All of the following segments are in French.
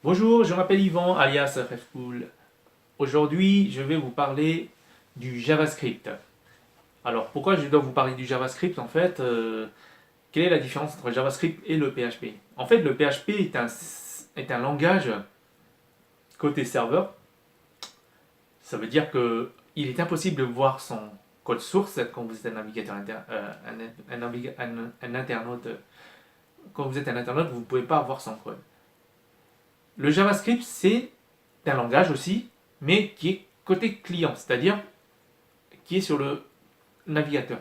Bonjour, je m'appelle Yvan, alias RefCool. Aujourd'hui, je vais vous parler du JavaScript. Alors, pourquoi je dois vous parler du JavaScript en fait quelle est la différence entre JavaScript et le PHP? En fait, le PHP est un langage côté serveur. Ça veut dire que il est impossible de voir son code source quand vous êtes un navigateur un internaute. Quand vous êtes un internaute, vous ne pouvez pas voir son code. Le JavaScript, c'est un langage aussi, mais qui est côté client, c'est-à-dire qui est sur le navigateur.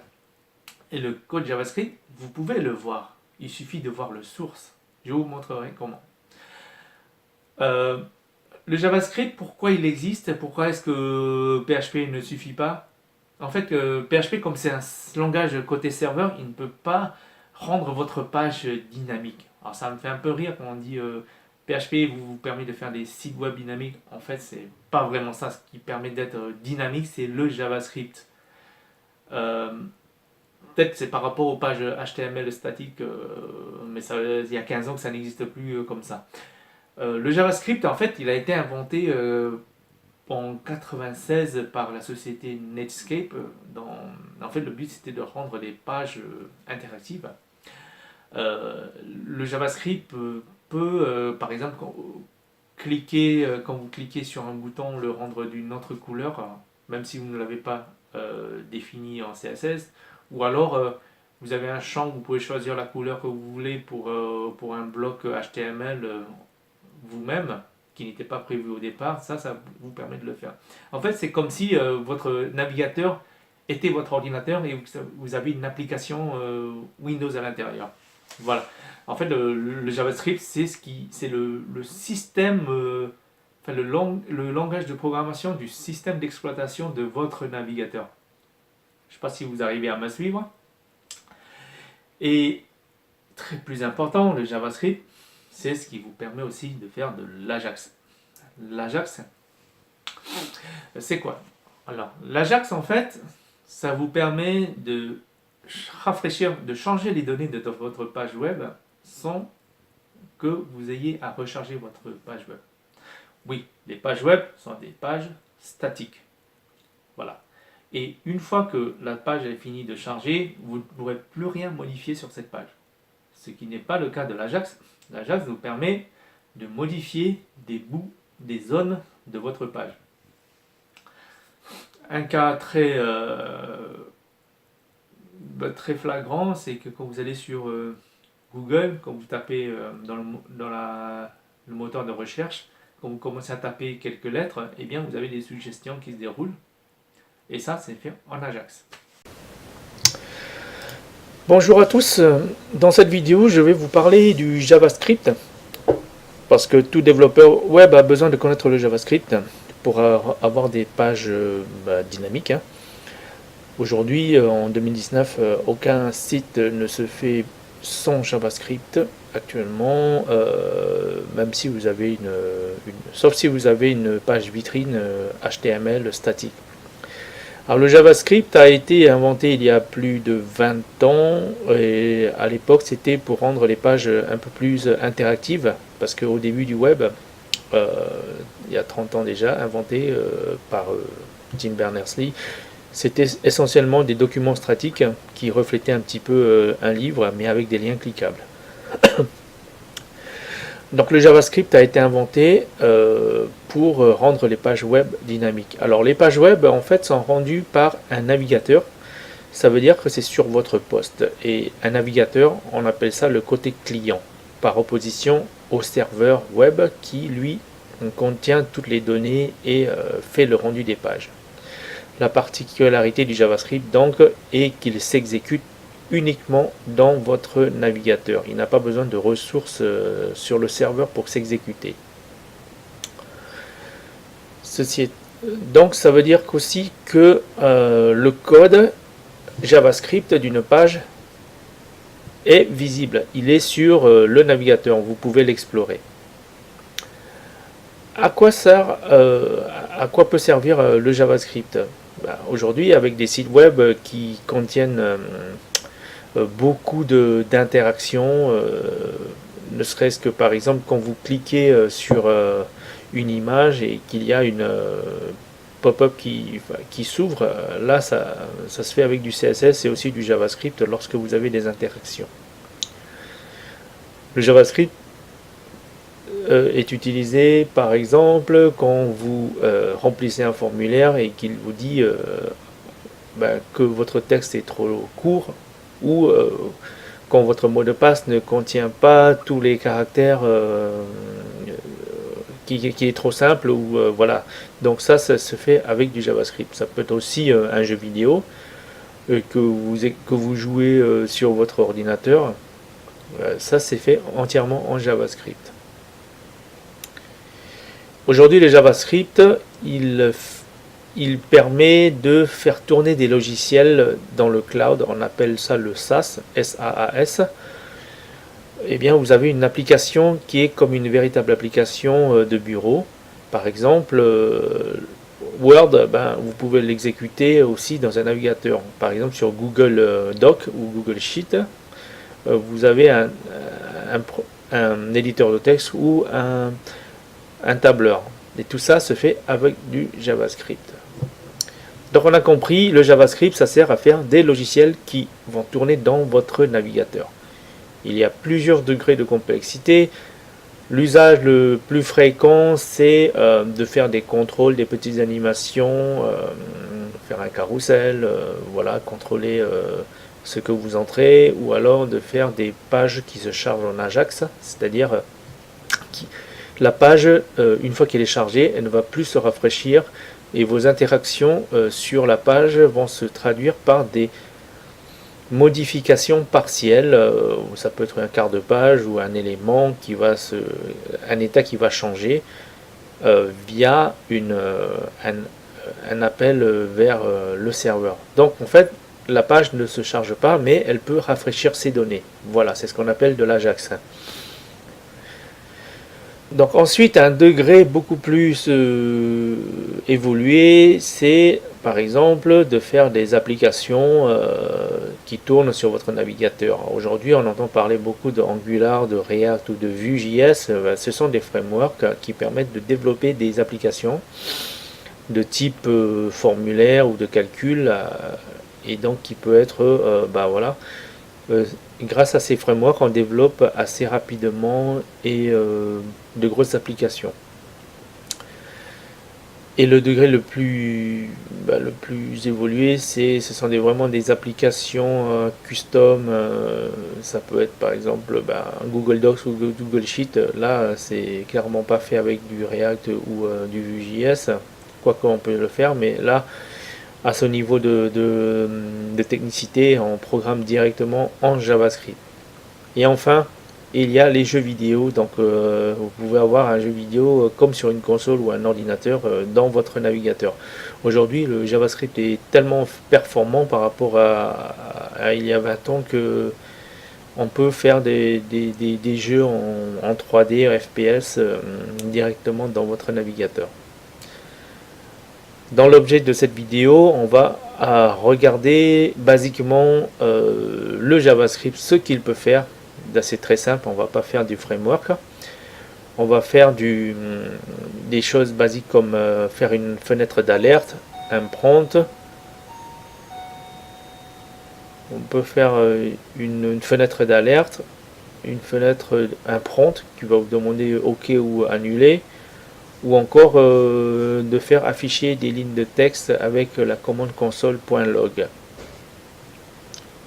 Et le code JavaScript, vous pouvez le voir. Il suffit de voir le source. Je vous montrerai comment. Euh, le JavaScript, pourquoi il existe? Pourquoi est-ce que PHP ne suffit pas? En fait, PHP, comme c'est un langage côté serveur, il ne peut pas rendre votre page dynamique. Alors ça me fait un peu rire quand on dit PHP vous permet de faire des sites web dynamiques. En fait, c'est pas vraiment ça. Ce qui permet d'être dynamique, c'est le JavaScript. Euh, Peut-être c'est par rapport aux pages HTML statiques, mais ça, il y a 15 ans que ça n'existe plus comme ça. Le JavaScript, en fait, il a été inventé en 96 par la société Netscape. En fait, le but c'était de rendre les pages interactives. Le JavaScript peut, par exemple, quand vous cliquez sur un bouton, le rendre d'une autre couleur, même si vous ne l'avez pas défini en CSS, ou alors vous avez un champ, vous pouvez choisir la couleur que vous voulez pour un bloc HTML vous-même, qui n'était pas prévu au départ, ça vous permet de le faire. En fait, c'est comme si votre navigateur était votre ordinateur et vous avez une application Windows à l'intérieur. Voilà. En fait, le JavaScript, c'est le système, enfin le langage de programmation du système d'exploitation de votre navigateur. Je ne sais pas si vous arrivez à me suivre. Et très plus important, le JavaScript, c'est ce qui vous permet aussi de faire de l'Ajax. L'Ajax, c'est quoi? Alors, l'Ajax, en fait, ça vous permet de rafraîchir, de changer les données de votre page web sans que vous ayez à recharger votre page web. Oui, les pages web sont des pages statiques. Voilà. Et une fois que la page est finie de charger, vous ne pourrez plus rien modifier sur cette page. Ce qui n'est pas le cas de l'Ajax. L'Ajax vous permet de modifier des bouts, des zones de votre page. Un cas très flagrant, c'est que quand vous allez sur Google, quand vous tapez le moteur de recherche, quand vous commencez à taper quelques lettres, eh bien vous avez des suggestions qui se déroulent. Et ça, c'est fait en Ajax. Bonjour à tous, dans cette vidéo, je vais vous parler du JavaScript, parce que tout développeur web a besoin de connaître le JavaScript pour avoir des pages dynamiques. Aujourd'hui, en 2019, aucun site ne se fait sans JavaScript actuellement, même si vous avez sauf si vous avez une page vitrine HTML statique. Alors le JavaScript a été inventé il y a plus de 20 ans et à l'époque c'était pour rendre les pages un peu plus interactives parce qu'au début du web, il y a 30 ans déjà, inventé par Tim Berners-Lee, c'était essentiellement des documents statiques qui reflétaient un petit peu un livre mais avec des liens cliquables. Donc le JavaScript a été inventé pour rendre les pages web dynamiques. Alors les pages web en fait sont rendues par un navigateur. Ça veut dire que c'est sur votre poste. Et un navigateur, on appelle ça le côté client, par opposition au serveur web qui lui contient toutes les données et fait le rendu des pages. La particularité du JavaScript donc est qu'il s'exécute uniquement dans votre navigateur. Il n'a pas besoin de ressources sur le serveur pour s'exécuter. Donc ça veut dire qu'aussi que le code JavaScript d'une page est visible. Il est sur le navigateur, vous pouvez l'explorer. À quoi peut servir le JavaScript? Aujourd'hui, avec des sites web qui contiennent beaucoup d'interactions, ne serait-ce que par exemple quand vous cliquez sur une image et qu'il y a une pop-up qui s'ouvre, là ça se fait avec du CSS et aussi du JavaScript lorsque vous avez des interactions. Le JavaScript est utilisé par exemple quand vous remplissez un formulaire et qu'il vous dit que votre texte est trop court, ou quand votre mot de passe ne contient pas tous les caractères, qui est trop simple, ou voilà. Donc ça se fait avec du JavaScript. Ça peut être aussi un jeu vidéo que vous jouez sur votre ordinateur. Ça c'est fait entièrement en JavaScript. Aujourd'hui, le JavaScript, il permet de faire tourner des logiciels dans le cloud. On appelle ça le SaaS, S-A-A-S. Eh bien, vous avez une application qui est comme une véritable application de bureau. Par exemple, Word, vous pouvez l'exécuter aussi dans un navigateur. Par exemple, sur Google Doc ou Google Sheet, vous avez un éditeur de texte ou un tableur. Et tout ça se fait avec du JavaScript. Donc on a compris, le JavaScript, ça sert à faire des logiciels qui vont tourner dans votre navigateur. Il y a plusieurs degrés de complexité. L'usage le plus fréquent, c'est de faire des contrôles, des petites animations, faire un carrousel, voilà, contrôler ce que vous entrez, ou alors de faire des pages qui se chargent en Ajax, c'est-à-dire la page, une fois qu'elle est chargée, elle ne va plus se rafraîchir et vos interactions sur la page vont se traduire par des modifications partielles. Ça peut être un quart de page ou un élément un état qui va changer via un appel vers le serveur. Donc en fait, la page ne se charge pas, mais elle peut rafraîchir ses données. Voilà, c'est ce qu'on appelle de l'Ajax. Donc ensuite, un degré beaucoup plus évolué, c'est par exemple de faire des applications qui tournent sur votre navigateur. Aujourd'hui, on entend parler beaucoup de Angular, de React ou de Vue.js. Ce sont des frameworks qui permettent de développer des applications de type formulaire ou de calcul, et donc qui peut être, grâce à ces frameworks, on développe assez rapidement et de grosses applications. Et le degré le plus évolué, ce sont vraiment des applications custom. Ça peut être par exemple Google Docs ou Google Sheet. Là, c'est clairement pas fait avec du React ou du Vue.js, quoique on peut le faire, mais là, à ce niveau de technicité, on programme directement en JavaScript. Et enfin, il y a les jeux vidéo. Donc vous pouvez avoir un jeu vidéo comme sur une console ou un ordinateur dans votre navigateur. Aujourd'hui, le JavaScript est tellement performant par rapport à il y a 20 ans que on peut faire des jeux en 3D, FPS directement dans votre navigateur. Dans l'objet de cette vidéo, on va regarder basiquement le JavaScript, ce qu'il peut faire. C'est très simple, on va pas faire du framework. On va faire des choses basiques comme faire une fenêtre d'alerte, un prompt. On peut faire une fenêtre d'alerte, un prompt qui va vous demander OK ou annuler, ou encore de faire afficher des lignes de texte avec la commande console.log.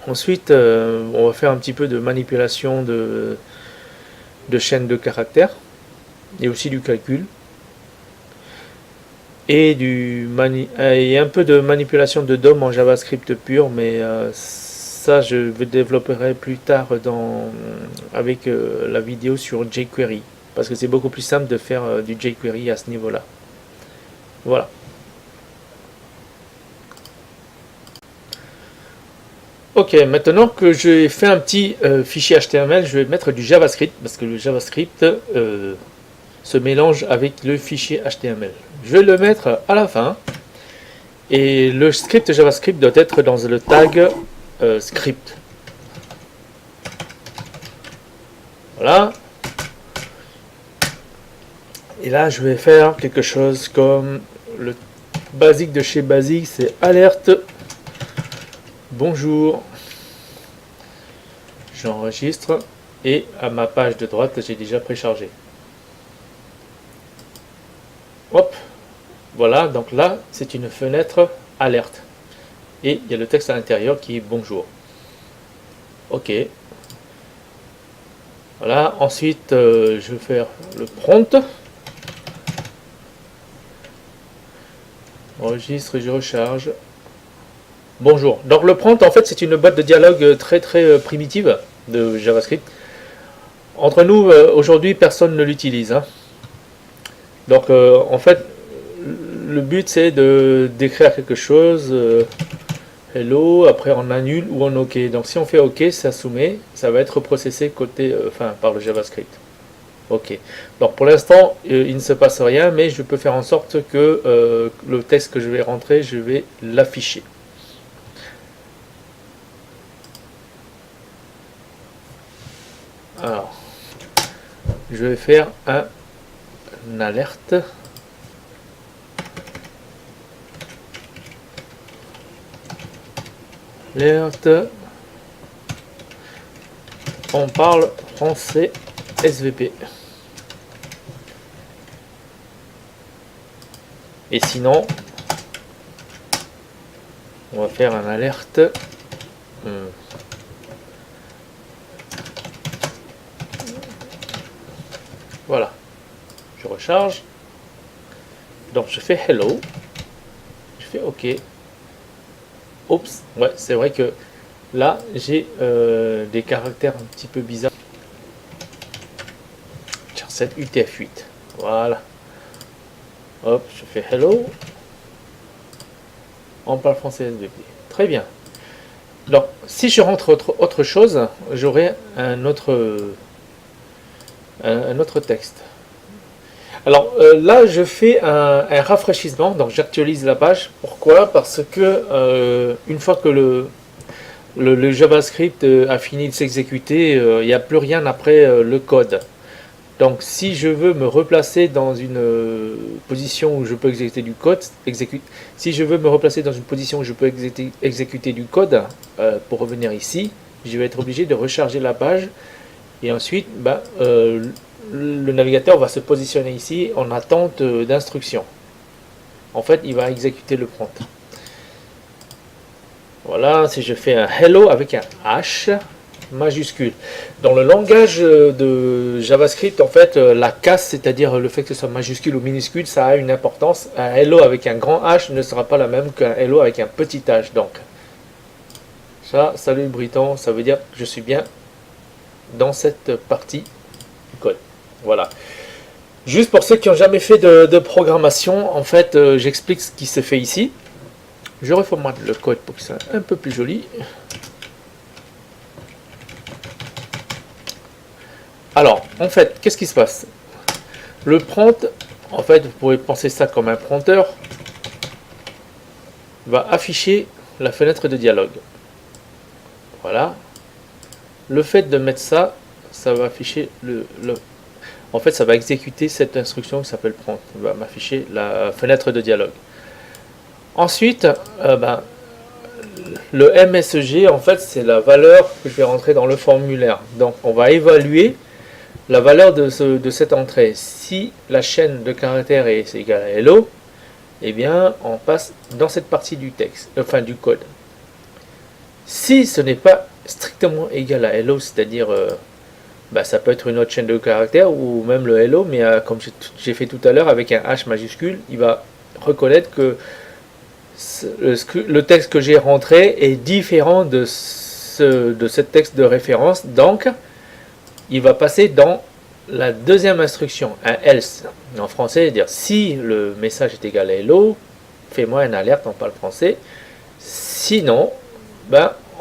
Ensuite, on va faire un petit peu de manipulation de chaînes de caractères et aussi du calcul. Et un peu de manipulation de DOM en JavaScript pur, mais ça je développerai plus tard avec la vidéo sur jQuery, parce que c'est beaucoup plus simple de faire du jQuery à ce niveau-là. Voilà. Ok, maintenant que j'ai fait un petit fichier HTML, je vais mettre du JavaScript, parce que le JavaScript se mélange avec le fichier HTML. Je vais le mettre à la fin, et le script JavaScript doit être dans le tag script. Voilà, Et là, je vais faire quelque chose comme le basique de chez Basique, c'est alerte. Bonjour. J'enregistre et à ma page de droite, j'ai déjà préchargé. Hop, voilà, donc là, c'est une fenêtre alerte. Et il y a le texte à l'intérieur qui est bonjour. Ok. Voilà, ensuite, je vais faire le prompt. Enregistre et je recharge. Bonjour. Donc le prompt, en fait, c'est une boîte de dialogue très primitive de JavaScript. Entre nous, aujourd'hui, personne ne l'utilise. Hein. Donc, en fait, le but, c'est de d'écrire quelque chose. Hello, après on annule ou on OK. Donc si on fait OK, ça soumet, ça va être processé côté, par le JavaScript. OK. Donc pour l'instant, il ne se passe rien, mais je peux faire en sorte que le texte que je vais rentrer, je vais l'afficher. Alors, je vais faire une alerte. Alerte. On parle français SVP. Et sinon, on va faire un alerte. Voilà. Je recharge. Donc je fais hello. Je fais OK. Oups, ouais, c'est vrai que là, j'ai des caractères un petit peu bizarres. Char 7 UTF-8. Voilà. Hop, je fais hello. On parle français SVP. Très bien. Donc, si je rentre autre chose, j'aurai un autre texte. Alors là, je fais un rafraîchissement, donc j'actualise la page. Pourquoi? Parce que une fois que le JavaScript a fini de s'exécuter, il n'y a plus rien après le code. Donc si je veux me replacer dans une position où je peux exécuter du code, si je veux me replacer dans une position où je peux exécuter du code, pour revenir ici, je vais être obligé de recharger la page et ensuite le navigateur va se positionner ici en attente d'instruction. En fait, il va exécuter le prompt. Voilà, si je fais un hello avec un H majuscule. Dans le langage de JavaScript, en fait, la casse, c'est-à-dire le fait que ce soit majuscule ou minuscule, ça a une importance. Un hello avec un grand H ne sera pas la même qu'un hello avec un petit H. Donc, ça, salut Briton, ça veut dire que je suis bien dans cette partie du code. Voilà. Juste pour ceux qui n'ont jamais fait de programmation, en fait, j'explique ce qui se fait ici. Je reformate le code pour que ça soit un peu plus joli. Alors, en fait, qu'est-ce qui se passe? Le prompt, en fait, vous pouvez penser ça comme un prompteur, va afficher la fenêtre de dialogue. Voilà. Le fait de mettre ça, ça va afficher en fait, ça va exécuter cette instruction qui s'appelle prompt. Ça va m'afficher la fenêtre de dialogue. Ensuite, le MSG, en fait, c'est la valeur que je vais rentrer dans le formulaire. Donc, on va évaluer la valeur de cette entrée. Si la chaîne de caractères est égale à hello, eh bien, on passe dans cette partie du texte, enfin du code. Si ce n'est pas strictement égal à hello, c'est-à-dire ça peut être une autre chaîne de caractères ou même le hello, mais comme j'ai fait tout à l'heure avec un H majuscule, il va reconnaître que le texte que j'ai rentré est différent de ce texte de référence. Donc, il va passer dans la deuxième instruction, un else. En français, dire si le message est égal à hello, fais-moi une alerte, on parle français. Sinon,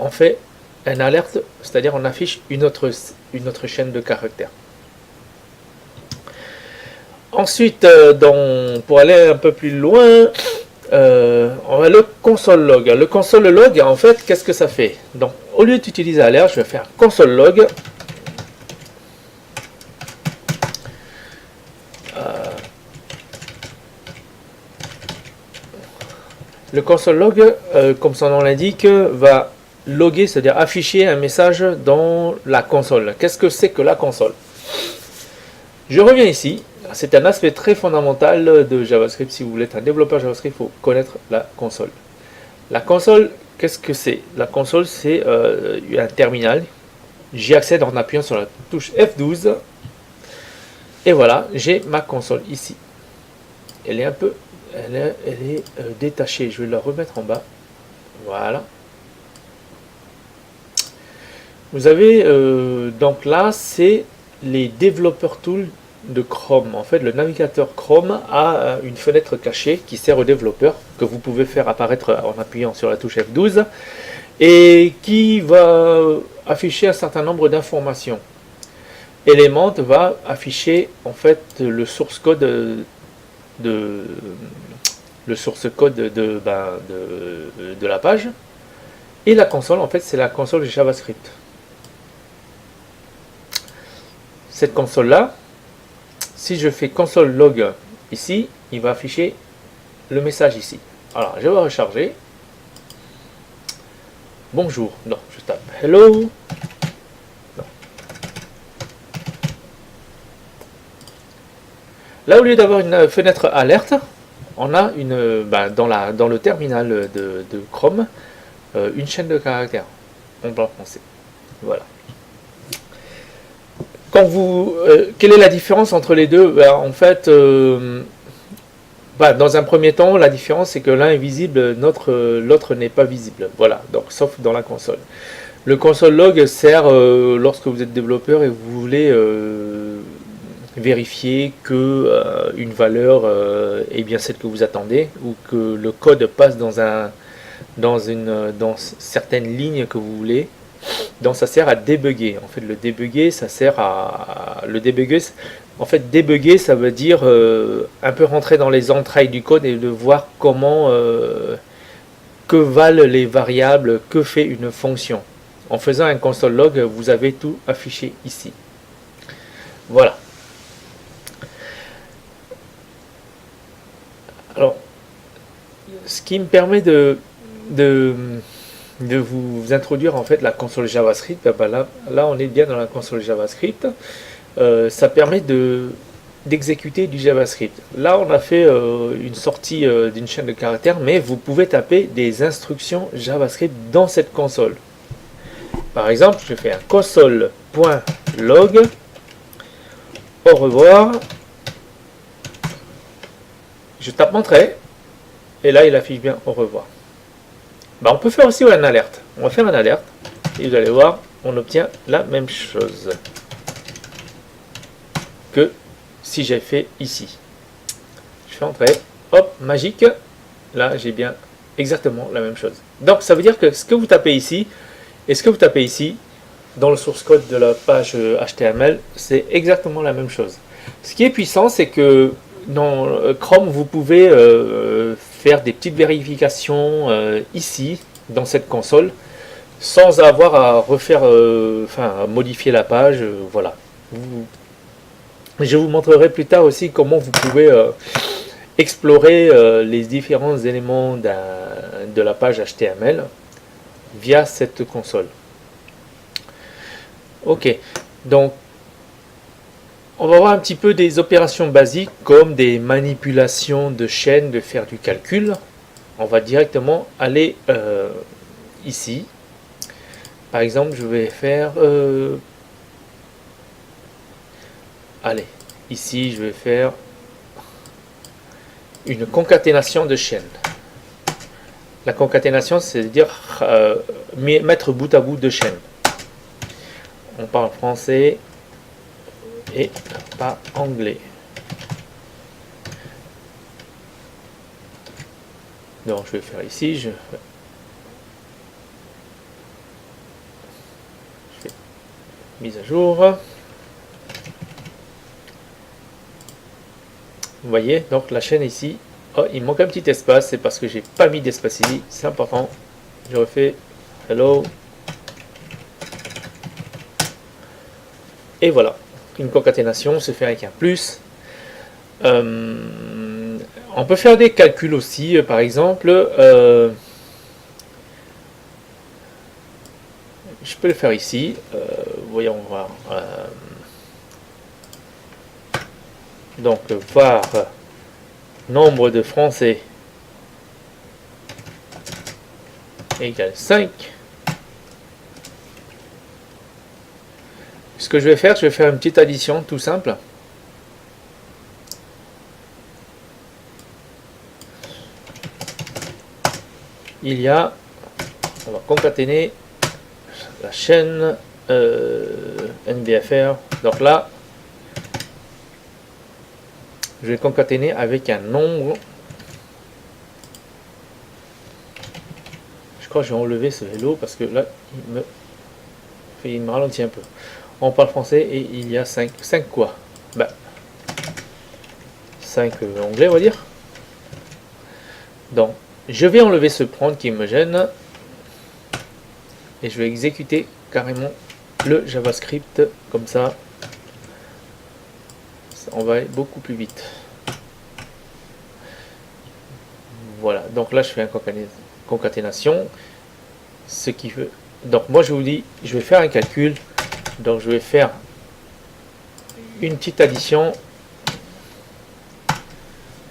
on fait une alerte, c'est-à-dire on affiche une autre chaîne de caractères. Ensuite, pour aller un peu plus loin, on va le console log. Le console log, en fait, qu'est-ce que ça fait? Donc, au lieu d'utiliser alerte, je vais faire console log. Le console log, comme son nom l'indique, va loguer, c'est-à-dire afficher un message dans la console. Qu'est-ce que c'est que la console? Je reviens ici. C'est un aspect très fondamental de JavaScript. Si vous voulez être un développeur JavaScript, il faut connaître la console. La console, qu'est-ce que c'est? La console, c'est un terminal. J'y accède en appuyant sur la touche F12. Et voilà, j'ai ma console ici. Elle est un peu... Elle est détachée. Je vais la remettre en bas. Voilà. Vous avez donc là, c'est les développeurs tools de Chrome. En fait, le navigateur Chrome a une fenêtre cachée qui sert aux développeurs, que vous pouvez faire apparaître en appuyant sur la touche F12, et qui va afficher un certain nombre d'informations. Element va afficher en fait le source code de la page, et la console, en fait, c'est la console JavaScript. Cette console là, si je fais console log ici, il va afficher le message ici. Alors je vais recharger. Bonjour, non, je tape hello. Non. Là, au lieu d'avoir une fenêtre alerte, on a dans le terminal de Chrome une chaîne de caractères en blanc français. Voilà. Quelle est la différence entre les deux? En fait, dans un premier temps, la différence c'est que l'un est visible, l'autre n'est pas visible. Voilà, donc sauf dans la console. Le console log sert lorsque vous êtes développeur et vous voulez vérifier que une valeur est bien celle que vous attendez, ou que le code passe dans certaines lignes que vous voulez. Donc ça sert à débugger. En fait, le débugger, ça sert à débugger, ça veut dire un peu rentrer dans les entrailles du code et de voir comment que valent les variables, que fait une fonction. En faisant un console log, vous avez tout affiché ici. Voilà. Alors, ce qui me permet de vous introduire en fait la console JavaScript, là on est bien dans la console JavaScript. Ça permet d'exécuter du JavaScript. Là on a fait une sortie d'une chaîne de caractères, mais vous pouvez taper des instructions JavaScript dans cette console. Par exemple, je fais un console.log, au revoir, je tape entrée, et là il affiche bien au revoir. On peut faire aussi une alerte. On va faire une alerte et vous allez voir, on obtient la même chose que si j'ai fait ici. Je fais entrer, hop, magique. Là, j'ai bien exactement la même chose. Donc, ça veut dire que ce que vous tapez ici et ce que vous tapez ici dans le source code de la page HTML, c'est exactement la même chose. Ce qui est puissant, c'est que dans Chrome, vous pouvez faire des petites vérifications ici, dans cette console, sans avoir à refaire, à modifier la page. Voilà. Je vous montrerai plus tard aussi comment vous pouvez explorer les différents éléments de la page HTML via cette console. Ok, donc on va voir un petit peu des opérations basiques comme des manipulations de chaînes, de faire du calcul. On va directement aller ici. Par exemple, je vais faire... allez, ici je vais faire une concaténation de chaînes. La concaténation, c'est-à-dire mettre bout à bout de chaînes. On parle français et pas anglais. Donc je vais faire ici, je fais mise à jour. Vous voyez, donc la chaîne ici, oh, il manque un petit espace, c'est parce que j'ai pas mis d'espace ici, c'est important. Je refais hello. Et voilà, une concaténation se fait avec un plus. On peut faire des calculs aussi, par exemple, je peux le faire ici, voyons voir. Donc, var nombre de Français égale 5. Ce que je vais faire une petite addition tout simple. Il y a, on va concaténer la chaîne NBFR. Donc là, je vais concaténer avec un nombre. Je crois que je vais enlever ce hello parce que là, il me ralentit un peu. On parle français et il y a 5. 5 quoi? Bah, 5 anglais, on va dire. Donc, je vais enlever ce prompt qui me gêne. Et je vais exécuter carrément le JavaScript comme ça. On va aller beaucoup plus vite. Voilà, donc là je fais un concaténation. Ce qui veut. Donc moi je vous dis, je vais faire un calcul. Donc je vais faire une petite addition.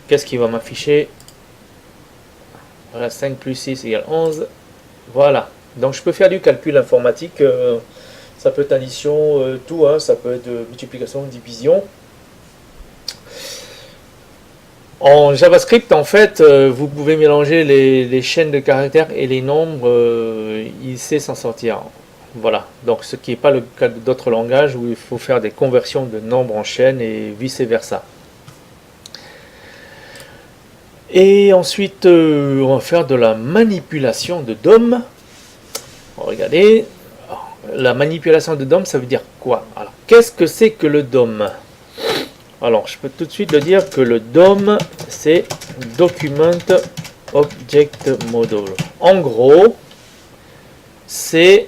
Qu'est-ce qui va m'afficher? Voilà, 5 plus 6 égale 11. Voilà. Donc je peux faire du calcul informatique. Ça peut être addition, tout. Hein, ça peut être multiplication, division. En JavaScript, en fait, vous pouvez mélanger les chaînes de caractères et les nombres. Il sait s'en sortir. Voilà. Donc ce qui n'est pas le cas d'autres langages où il faut faire des conversions de nombres en chaînes et vice versa. Et ensuite, on va faire de la manipulation de DOM. Regardez, la manipulation de DOM, ça veut dire quoi? Alors, qu'est-ce que c'est que le DOM? Alors, je peux tout de suite le dire que le DOM, c'est Document Object Model. En gros, c'est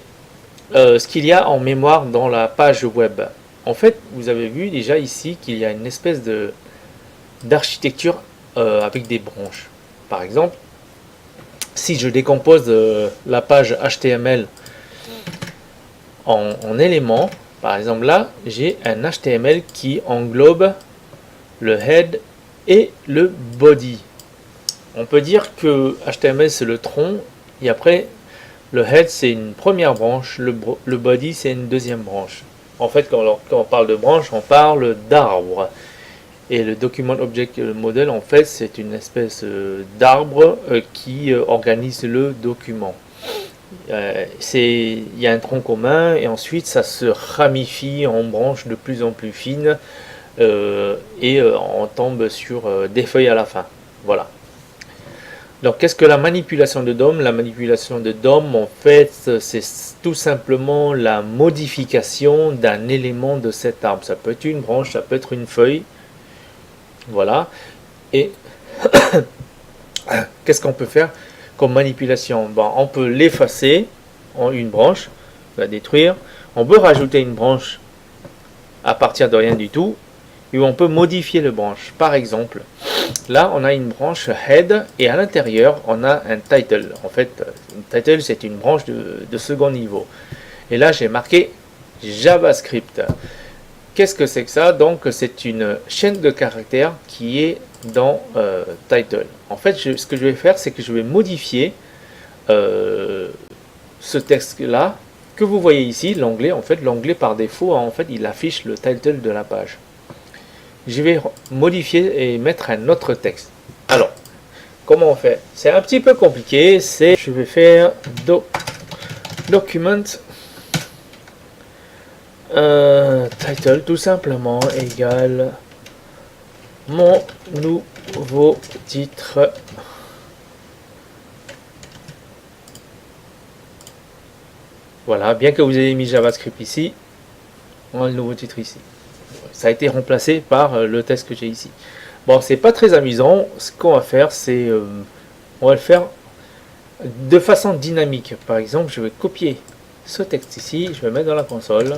ce qu'il y a en mémoire dans la page web. En fait, vous avez vu déjà ici qu'il y a une espèce d'architecture avec des branches. Par exemple, si je décompose la page HTML en éléments, par exemple là, j'ai un HTML qui englobe le head et le body. On peut dire que HTML c'est le tronc et après le head c'est une première branche, le body c'est une deuxième branche. En fait, quand on parle de branche, on parle d'arbre. Et le Document Object Model, en fait, c'est une espèce d'arbre qui organise le document. Il y a un tronc commun et ensuite ça se ramifie en branches de plus en plus fines et on tombe sur des feuilles à la fin. Voilà. Donc qu'est-ce que la manipulation de DOM? La manipulation de DOM, en fait, c'est tout simplement la modification d'un élément de cet arbre. Ça peut être une branche, ça peut être une feuille. Voilà. Et qu'est-ce qu'on peut faire comme manipulation? Bon, on peut l'effacer en une branche, la détruire. On peut rajouter une branche à partir de rien du tout. Et on peut modifier la branche. Par exemple, là, on a une branche head et à l'intérieur, on a un title. En fait, un title, c'est une branche de second niveau. Et là, j'ai marqué JavaScript. Qu'est-ce que c'est que ça? Donc, c'est une chaîne de caractères qui est dans title. En fait, ce que je vais faire, c'est que je vais modifier ce texte-là que vous voyez ici, l'onglet. En fait, l'onglet par défaut, en fait, il affiche le title de la page. Je vais modifier et mettre un autre texte. Alors, comment on fait? C'est un petit peu compliqué. Je vais faire document title tout simplement égale mon nouveau titre. Voilà, bien que vous ayez mis JavaScript ici, on a le nouveau titre ici. Ça a été remplacé par le texte que j'ai ici. Bon, c'est pas très amusant. Ce qu'on va faire, c'est on va le faire de façon dynamique. Par exemple, je vais copier ce texte ici, je vais mettre dans la console.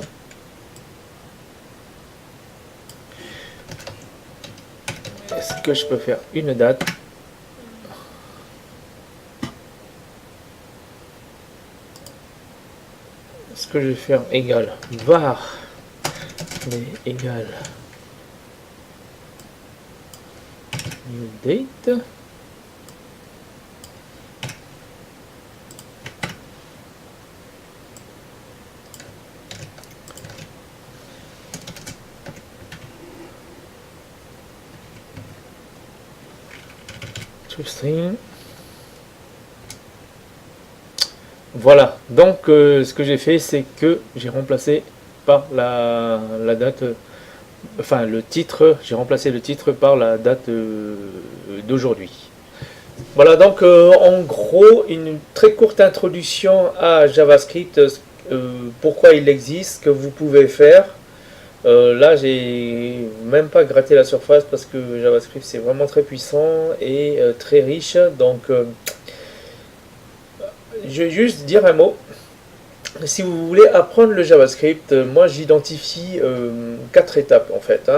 est-ce que je peux faire une date? Est-ce que je vais faire égal var mais égal new date? String. Voilà, donc ce que j'ai fait, c'est que j'ai remplacé par la date, enfin le titre, j'ai remplacé le titre par la date d'aujourd'hui. Voilà, donc en gros, une très courte introduction à JavaScript, pourquoi il existe, ce que vous pouvez faire. Là, j'ai même pas gratté la surface parce que JavaScript c'est vraiment très puissant et très riche. Donc, je vais juste dire un mot. Si vous voulez apprendre le JavaScript, moi j'identifie 4 étapes en fait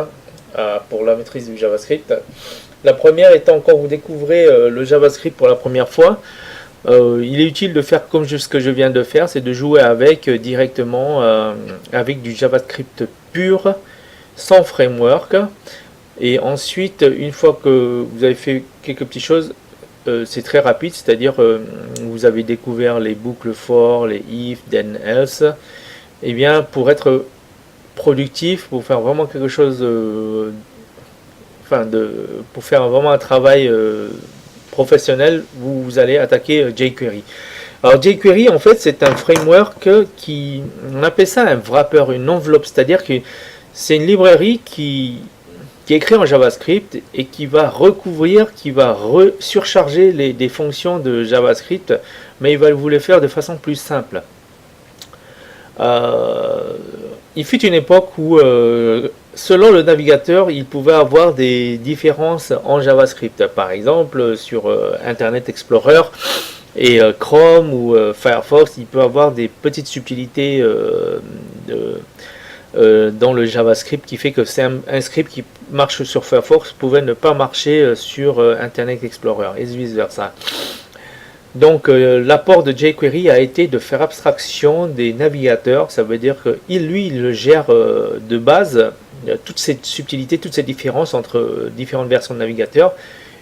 pour la maîtrise du JavaScript. La première étant quand vous découvrez le JavaScript pour la première fois, il est utile de faire comme ce que je viens de faire, c'est de jouer avec directement avec du JavaScript pur, sans framework. Et ensuite, une fois que vous avez fait quelques petites choses, c'est très rapide, c'est-à-dire vous avez découvert les boucles for, les if, then else. Et bien, pour être productif, pour faire vraiment quelque chose, pour faire vraiment un travail professionnel, vous allez attaquer jQuery. Alors jQuery en fait c'est un framework qui, on appelle ça un wrapper, une enveloppe, c'est-à-dire que c'est une librairie qui est écrite en JavaScript et qui va recouvrir, qui va surcharger des fonctions de JavaScript, mais il va vous les faire de façon plus simple. Il fut une époque où selon le navigateur, il pouvait avoir des différences en JavaScript. Par exemple, sur Internet Explorer et Chrome ou Firefox, il peut avoir des petites subtilités dans le JavaScript qui fait que c'est un script qui marche sur Firefox pouvait ne pas marcher sur Internet Explorer et vice versa. Donc l'apport de jQuery a été de faire abstraction des navigateurs, ça veut dire qu'il lui il le gère de base, toutes ces subtilités, toutes ces différences entre différentes versions de navigateurs,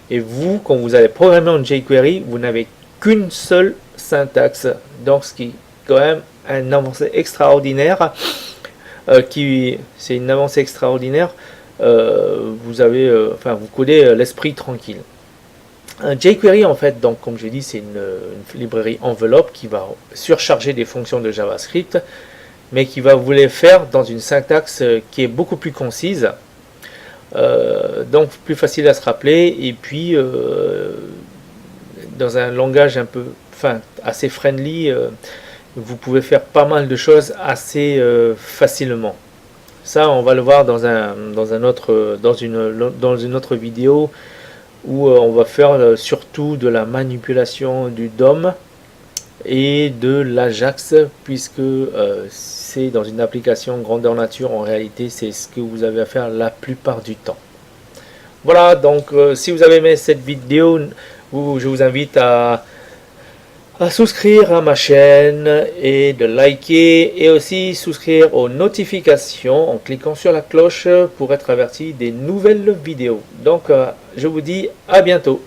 et vous, quand vous allez programmer en jQuery, vous n'avez qu'une seule syntaxe, donc ce qui est quand même une avancée extraordinaire, c'est une avancée extraordinaire, vous avez, vous codez l'esprit tranquille. Un jQuery en fait, donc comme je dis, c'est une librairie enveloppe qui va surcharger des fonctions de JavaScript, mais qui va vous les faire dans une syntaxe qui est beaucoup plus concise, donc plus facile à se rappeler, et puis dans un langage un peu, assez friendly, vous pouvez faire pas mal de choses assez facilement. Ça, on va le voir dans une autre vidéo, où on va faire surtout de la manipulation du DOM et de l'Ajax, puisque c'est dans une application grandeur nature, en réalité c'est ce que vous avez à faire la plupart du temps. Voilà, donc si vous avez aimé cette vidéo, je vous invite à souscrire à ma chaîne et de liker, et aussi souscrire aux notifications en cliquant sur la cloche pour être averti des nouvelles vidéos. Donc je vous dis à bientôt.